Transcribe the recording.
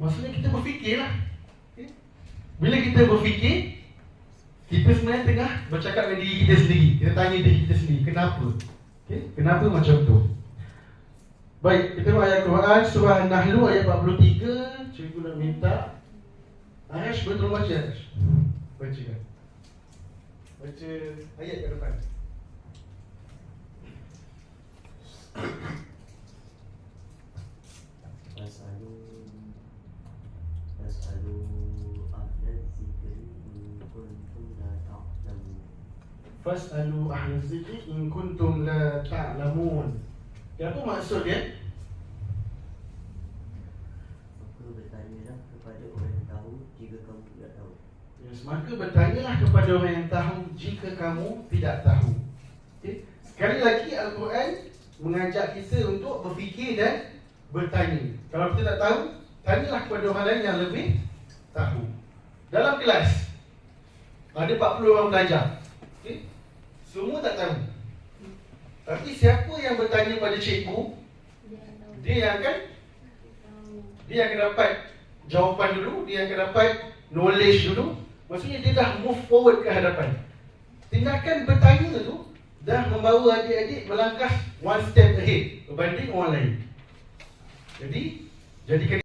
Maksudnya kita berfikirlah. Bila kita berfikir, kita sebenarnya tengah bercakap dengan diri kita sendiri. Kita tanya diri kita sendiri, kenapa? Kenapa macam tu? Baik, kita tengok ayat Quran surah An-Nahl ayat 43. Cikgu nak minta Arash betul baca Arash. Bacakan. Baca ayat ke depan. Fas'alu ahla dzikri in kuntum la ta'lamun. Apa maksud dia? Maka bertanyalah kepada orang yang tahu jika kamu tidak tahu. Yes, maka bertanyalah kepada orang yang tahu jika kamu tidak tahu. Sekali lagi Al-Quran mengajak kita untuk berfikir dan bertanya. Kalau kita tak tahu, tanyalah kepada orang lain yang lebih tahu. Dalam kelas ada 40 orang belajar. Semua tak tahu. Tapi siapa yang bertanya pada cikgu, dia yang akan dapat jawapan dulu, dia akan dapat knowledge dulu. Maksudnya dia dah move forward ke hadapan. Tindakan bertanya tu dah membawa adik-adik melangkah one step ahead berbanding orang lain. Jadi, jadikan